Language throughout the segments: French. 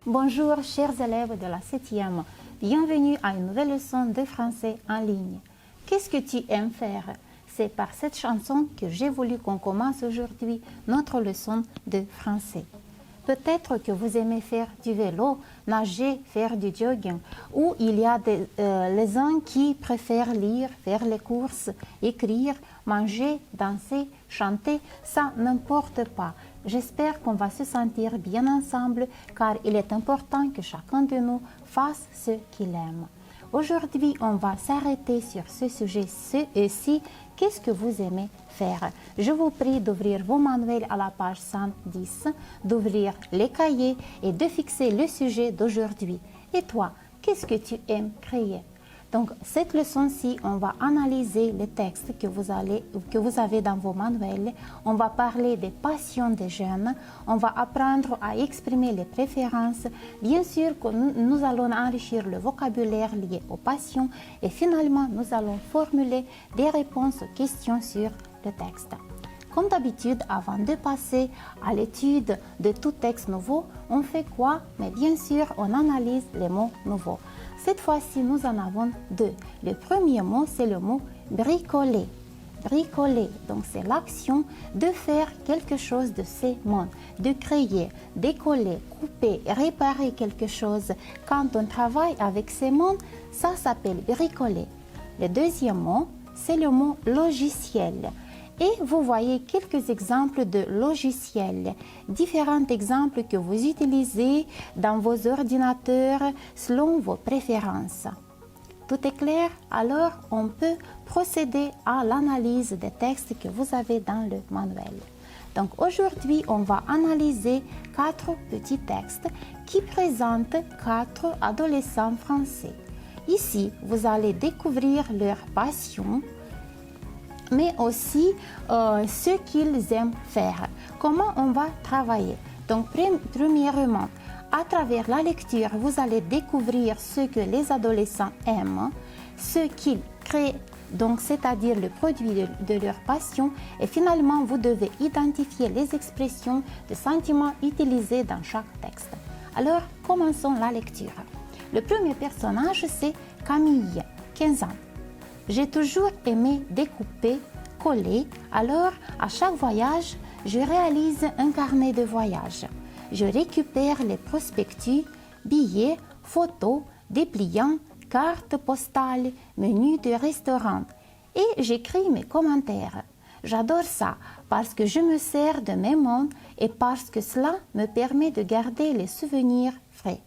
Bonjour chers élèves de la 7e, bienvenue à une nouvelle leçon de français en ligne. Qu'est-ce que tu aimes faire? C'est par cette chanson que j'ai voulu qu'on commence aujourd'hui notre leçon de français. Peut-être que vous aimez faire du vélo, nager, faire du jogging, ou il y a les uns qui préfèrent lire, faire les courses, écrire, manger, danser, chanter, ça n'importe pas. J'espère qu'on va se sentir bien ensemble car il est important que chacun de nous fasse ce qu'il aime. Aujourd'hui, on va s'arrêter sur ce sujet-ci. Qu'est-ce que vous aimez faire? Je vous prie d'ouvrir vos manuels à la page 110, d'ouvrir les cahiers et de fixer le sujet d'aujourd'hui. Et toi, qu'est-ce que tu aimes créer? Donc, cette leçon-ci, on va analyser les textes que vous avez dans vos manuels. On va parler des passions des jeunes. On va apprendre à exprimer les préférences. Bien sûr que nous allons enrichir le vocabulaire lié aux passions. Et finalement, nous allons formuler des réponses aux questions sur le texte. Comme d'habitude, avant de passer à l'étude de tout texte nouveau, on fait quoi? Mais bien sûr, on analyse les mots nouveaux. Cette fois-ci, nous en avons deux. Le premier mot, c'est le mot bricoler. Bricoler, donc c'est l'action de faire quelque chose de ces mots, de créer, décoller, couper, réparer quelque chose. Quand on travaille avec ces mots, ça s'appelle bricoler. Le deuxième mot, c'est le mot logiciel. Et vous voyez quelques exemples de logiciels, différents exemples que vous utilisez dans vos ordinateurs selon vos préférences. Tout est clair? Alors, on peut procéder à l'analyse des textes que vous avez dans le manuel. Donc aujourd'hui, on va analyser 4 petits textes qui présentent 4 adolescents français. Ici, vous allez découvrir leur passion, mais aussi ce qu'ils aiment faire. Comment on va travailler? Donc, premièrement, à travers la lecture, vous allez découvrir ce que les adolescents aiment, ce qu'ils créent, donc c'est-à-dire le produit de leur passion, et finalement, vous devez identifier les expressions de sentiments utilisés dans chaque texte. Alors, commençons la lecture. Le premier personnage, c'est Camille, 15 ans. J'ai toujours aimé découper, coller, alors à chaque voyage, je réalise un carnet de voyage. Je récupère les prospectus, billets, photos, dépliants, cartes postales, menus de restaurant et j'écris mes commentaires. J'adore ça parce que je me sers de mes mots et parce que cela me permet de garder les souvenirs frais.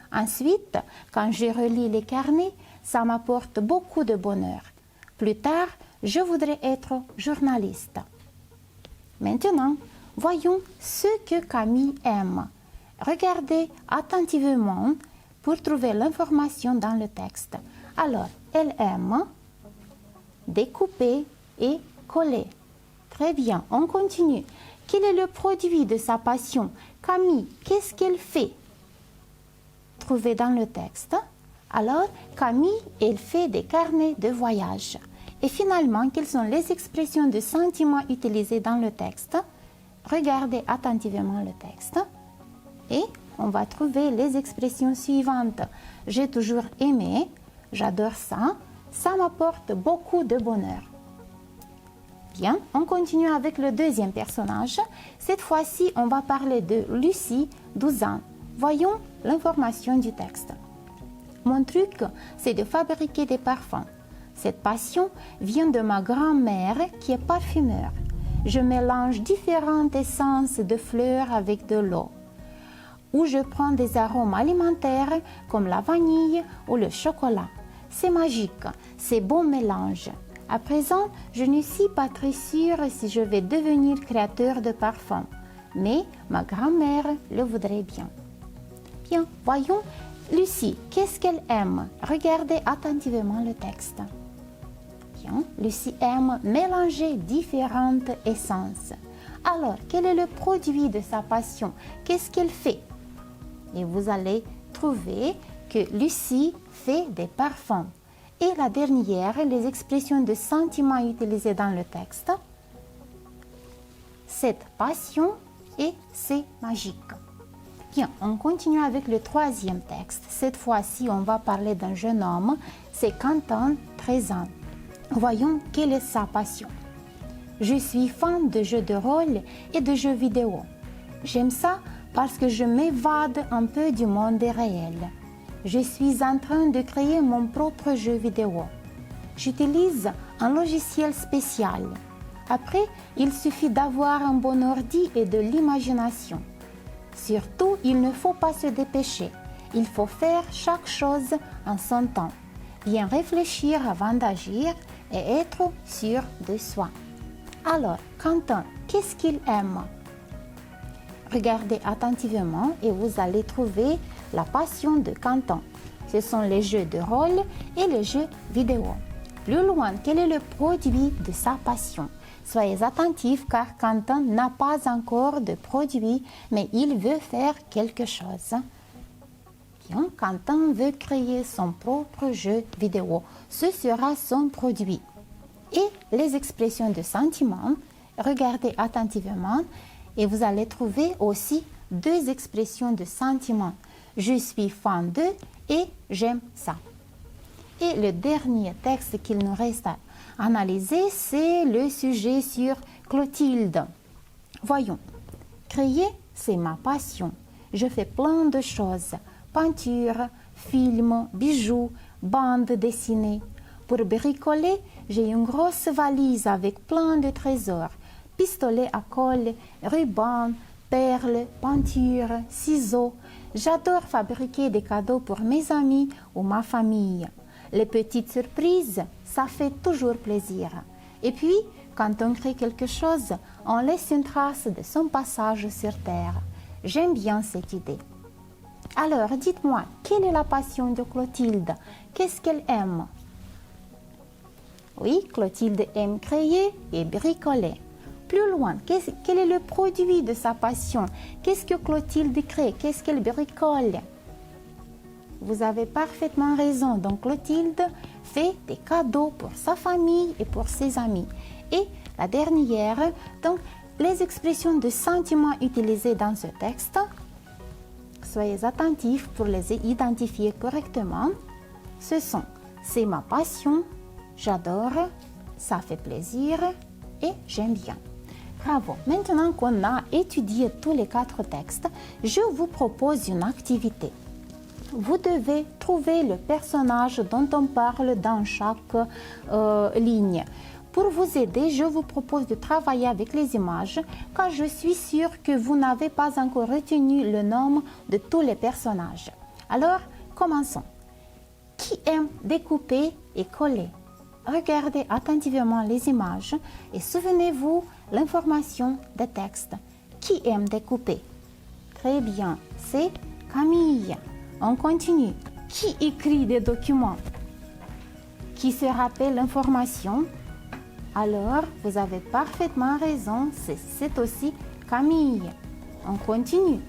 Ensuite, quand je relis les carnets, ça m'apporte beaucoup de bonheur. Plus tard, je voudrais être journaliste. Maintenant, voyons ce que Camille aime. Regardez attentivement pour trouver l'information dans le texte. Alors, elle aime découper et coller. Très bien, on continue. Quel est le produit de sa passion? Camille, qu'est-ce qu'elle fait? Trouvez dans le texte. Alors, Camille, elle fait des carnets de voyage. Et finalement, quelles sont les expressions de sentiments utilisées dans le texte? Regardez attentivement le texte. Et on va trouver les expressions suivantes. J'ai toujours aimé, j'adore ça, ça m'apporte beaucoup de bonheur. Bien, on continue avec le deuxième personnage. Cette fois-ci, on va parler de Lucie, 12 ans. Voyons l'information du texte. Mon truc, c'est de fabriquer des parfums. Cette passion vient de ma grand-mère qui est parfumeur. Je mélange différentes essences de fleurs avec de l'eau. Ou je prends des arômes alimentaires comme la vanille ou le chocolat. C'est magique, c'est bon mélange. À présent, je ne suis pas très sûre si je vais devenir créateur de parfums. Mais ma grand-mère le voudrait bien. Bien, voyons. Lucie, qu'est-ce qu'elle aime? Regardez attentivement le texte. Bien, Lucie aime mélanger différentes essences. Alors, quel est le produit de sa passion? Qu'est-ce qu'elle fait? Et vous allez trouver que Lucie fait des parfums. Et la dernière, les expressions de sentiments utilisées dans le texte. Cette passion et c'est magique. Bien, on continue avec le troisième texte. Cette fois-ci, on va parler d'un jeune homme. C'est Quentin, 13 ans. Voyons quelle est sa passion. Je suis fan de jeux de rôle et de jeux vidéo. J'aime ça parce que je m'évade un peu du monde réel. Je suis en train de créer mon propre jeu vidéo. J'utilise un logiciel spécial. Après, il suffit d'avoir un bon ordi et de l'imagination. Surtout, il ne faut pas se dépêcher. Il faut faire chaque chose en son temps. Bien réfléchir avant d'agir et être sûr de soi. Alors, Quentin, qu'est-ce qu'il aime? Regardez attentivement et vous allez trouver la passion de Quentin. Ce sont les jeux de rôle et les jeux vidéo. Plus loin, quel est le produit de sa passion? Soyez attentifs car Quentin n'a pas encore de produit, mais il veut faire quelque chose. Bien, Quentin veut créer son propre jeu vidéo. Ce sera son produit. Et les expressions de sentiment, regardez attentivement et vous allez trouver aussi deux expressions de sentiment. Je suis fan de et j'aime ça. Et le dernier texte qu'il nous reste à analyser, c'est le sujet sur Clotilde. Voyons. Créer, c'est ma passion. Je fais plein de choses. Peinture, films, bijoux, bandes dessinées. Pour bricoler, j'ai une grosse valise avec plein de trésors. Pistolets à colle, rubans, perles, peinture, ciseaux. J'adore fabriquer des cadeaux pour mes amis ou ma famille. Les petites surprises, ça fait toujours plaisir. Et puis, quand on crée quelque chose, on laisse une trace de son passage sur Terre. J'aime bien cette idée. Alors, dites-moi, quelle est la passion de Clotilde? Qu'est-ce qu'elle aime? Oui, Clotilde aime créer et bricoler. Plus loin, quel est le produit de sa passion? Qu'est-ce que Clotilde crée? Qu'est-ce qu'elle bricole? Vous avez parfaitement raison. Donc, Clotilde fait des cadeaux pour sa famille et pour ses amis. Et la dernière, donc, les expressions de sentiments utilisées dans ce texte, soyez attentifs pour les identifier correctement. Ce sont « c'est ma passion »,« j'adore »,« ça fait plaisir » et « j'aime bien ». Bravo! Maintenant qu'on a étudié tous les 4 textes, je vous propose une activité. Vous devez trouver le personnage dont on parle dans chaque ligne. Pour vous aider, je vous propose de travailler avec les images, car je suis sûre que vous n'avez pas encore retenu le nom de tous les personnages. Alors, commençons. Qui aime découper et coller? Regardez attentivement les images et souvenez-vous l'information des textes. Qui aime découper? Très bien, c'est Camille. On continue. Qui écrit des documents? Qui se rappelle l'information? Alors, vous avez parfaitement raison, c'est aussi Camille. On continue.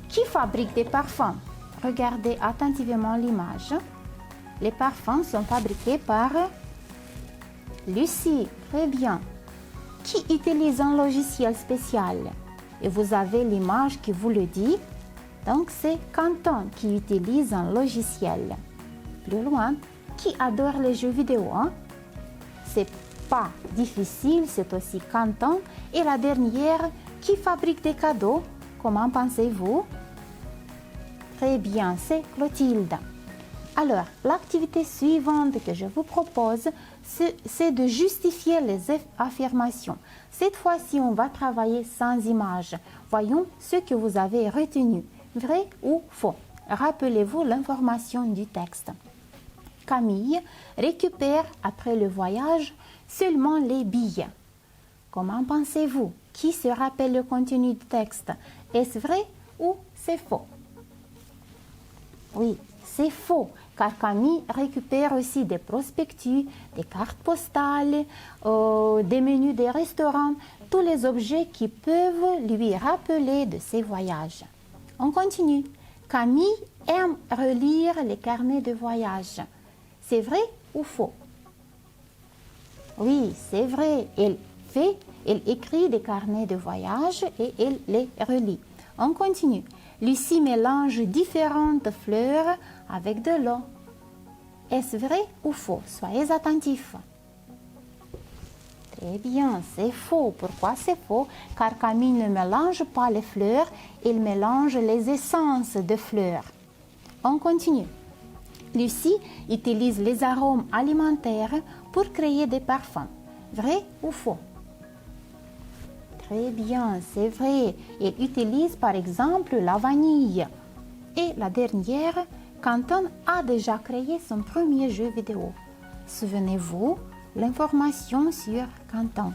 Qui fabrique des parfums? Regardez attentivement l'image. Les parfums sont fabriqués par Lucie. Très bien. Qui utilise un logiciel spécial? Et vous avez l'image qui vous le dit. Donc, c'est Quentin qui utilise un logiciel. Plus loin, qui adore les jeux vidéo? C'est pas difficile, c'est aussi Quentin. Et la dernière, qui fabrique des cadeaux? Comment pensez-vous? Très bien, c'est Clotilde. Alors, l'activité suivante que je vous propose, c'est de justifier les affirmations. Cette fois-ci, on va travailler sans image. Voyons ce que vous avez retenu. Vrai ou faux? Rappelez-vous l'information du texte. Camille récupère après le voyage seulement les billets. Comment pensez-vous? Qui se rappelle le contenu du texte? Est-ce vrai ou c'est faux? Oui, c'est faux, car Camille récupère aussi des prospectus, des cartes postales, des menus des restaurants, tous les objets qui peuvent lui rappeler de ses voyages. On continue. Camille aime relire les carnets de voyage. C'est vrai ou faux? Oui, c'est vrai. Elle écrit des carnets de voyage et elle les relit. On continue. Lucie mélange différentes fleurs avec de l'eau. Est-ce vrai ou faux? Soyez attentifs. Très bien, c'est faux. Pourquoi c'est faux? Car Camille ne mélange pas les fleurs, il mélange les essences de fleurs. On continue. Lucie utilise les arômes alimentaires pour créer des parfums. Vrai ou faux? Très bien, c'est vrai. Il utilise par exemple la vanille. Et la dernière, Quentin a déjà créé son premier jeu vidéo. Souvenez-vous, l'information sur Quentin.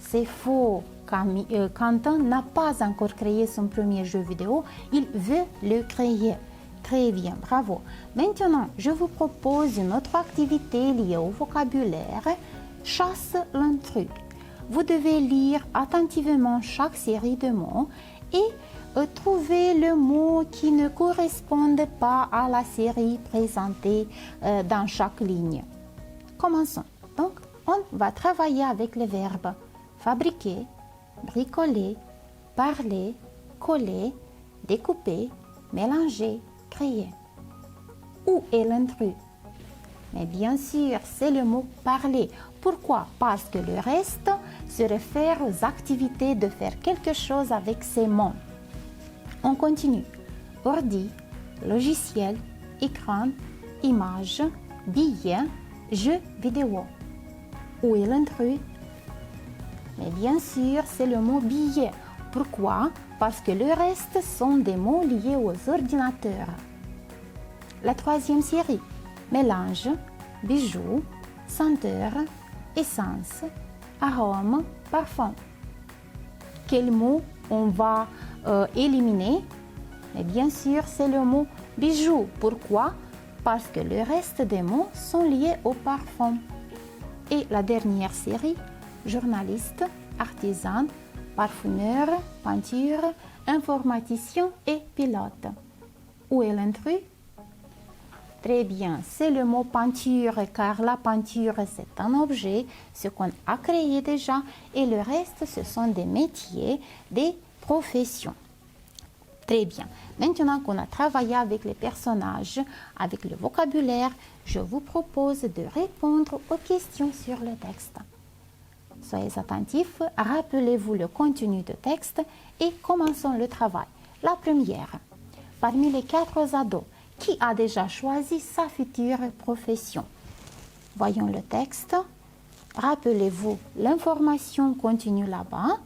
C'est faux. Quentin n'a pas encore créé son premier jeu vidéo. Il veut le créer. Très bien, bravo. Maintenant, je vous propose une autre activité liée au vocabulaire. Chasse l'intrus. Vous devez lire attentivement chaque série de mots et trouver le mot qui ne correspond pas à la série présentée dans chaque ligne. Commençons. Donc, on va travailler avec les verbes fabriquer, bricoler, parler, coller, découper, mélanger, créer. Où est l'intrus? Mais bien sûr, c'est le mot parler. Pourquoi? Parce que le reste se réfère aux activités de faire quelque chose avec ces mots. On continue. Ordi, logiciel, écran, image, billet, jeu vidéo. Où est l'intrus? Mais bien sûr, c'est le mot billet. Pourquoi? Parce que le reste sont des mots liés aux ordinateurs. La troisième série. Mélange, bijoux, senteur, essence, arôme, parfum. Quel mot on va éliminer? Mais bien sûr, c'est le mot bijoux. Pourquoi? Parce que le reste des mots sont liés au parfum. Et la dernière série, journaliste, artisan, parfumeur, peinture, informaticien et pilote. Où est l'intrus? Très bien, c'est le mot peinture, car la peinture, c'est un objet, ce qu'on a créé déjà, et le reste, ce sont des métiers, des professions. Très bien. Maintenant qu'on a travaillé avec les personnages, avec le vocabulaire, je vous propose de répondre aux questions sur le texte. Soyez attentifs, rappelez-vous le contenu du texte et commençons le travail. La première, parmi les 4 ados, qui a déjà choisi sa future profession? Voyons le texte. Rappelez-vous l'information contenue là-bas.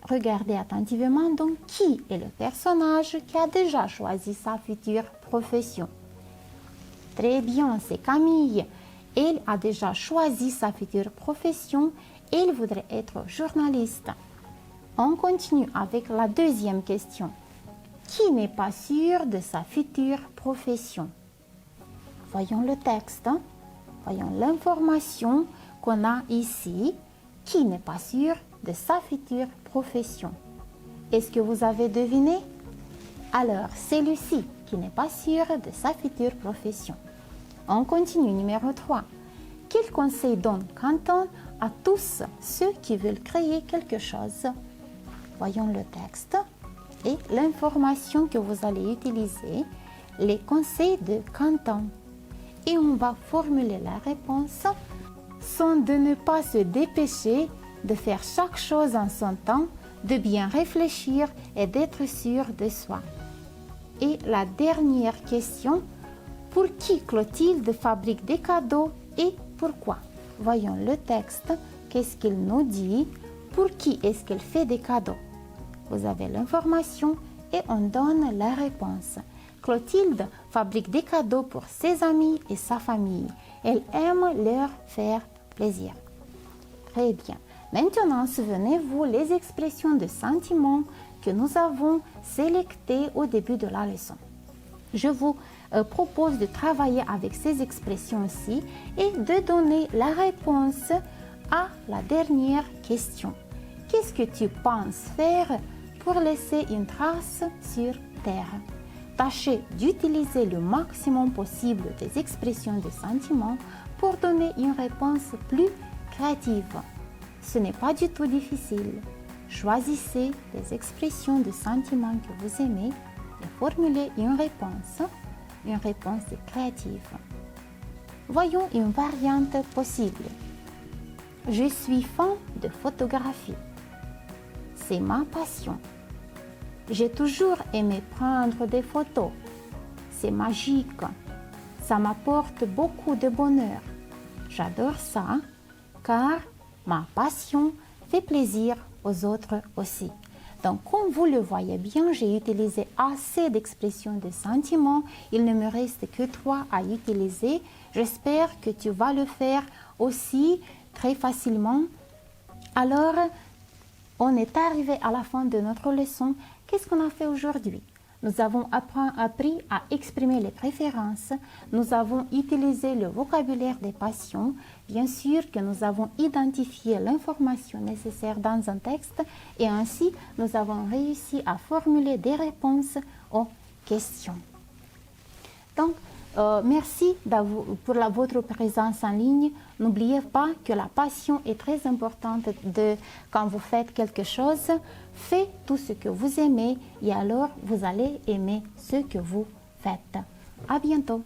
Regardez attentivement donc qui est le personnage qui a déjà choisi sa future profession. Très bien, c'est Camille. Elle a déjà choisi sa future profession. Elle voudrait être journaliste. On continue avec la deuxième question. Qui n'est pas sûr de sa future profession? Voyons le texte. Voyons l'information qu'on a ici. Qui n'est pas sûr de sa future profession? Est-ce que vous avez deviné? Alors, c'est Lucie qui n'est pas sûre de sa future profession. On continue, numéro 3. Quel conseil donne Quentin à tous ceux qui veulent créer quelque chose? Voyons le texte et l'information que vous allez utiliser, les conseils de Quentin. Et on va formuler la réponse sont de ne pas se dépêcher, de faire chaque chose en son temps, de bien réfléchir et d'être sûr de soi. Et la dernière question, pour qui Clotilde fabrique des cadeaux et pourquoi? Voyons le texte, qu'est-ce qu'il nous dit, pour qui est-ce qu'elle fait des cadeaux? Vous avez l'information et on donne la réponse. Clotilde fabrique des cadeaux pour ses amis et sa famille. Elle aime leur faire plaisir. Très bien. Maintenant, souvenez-vous les expressions de sentiments que nous avons sélectées au début de la leçon. Je vous propose de travailler avec ces expressions-ci et de donner la réponse à la dernière question. Qu'est-ce que tu penses faire pour laisser une trace sur Terre? Tâchez d'utiliser le maximum possible des expressions de sentiments pour donner une réponse plus créative. Ce n'est pas du tout difficile. Choisissez les expressions de sentiments que vous aimez et formulez une réponse créative. Voyons une variante possible. Je suis fan de photographie. C'est ma passion. J'ai toujours aimé prendre des photos. C'est magique. Ça m'apporte beaucoup de bonheur. J'adore ça car ma passion fait plaisir aux autres aussi. Donc, comme vous le voyez bien, j'ai utilisé assez d'expressions de sentiments. Il ne me reste que 3 à utiliser. J'espère que tu vas le faire aussi très facilement. Alors, on est arrivé à la fin de notre leçon. Qu'est-ce qu'on a fait aujourd'hui? Nous avons appris à exprimer les préférences. Nous avons utilisé le vocabulaire des passions. Bien sûr que nous avons identifié l'information nécessaire dans un texte et ainsi nous avons réussi à formuler des réponses aux questions. Donc, merci pour votre présence en ligne. N'oubliez pas que la passion est très importante quand vous faites quelque chose. Faites tout ce que vous aimez et alors vous allez aimer ce que vous faites. À bientôt.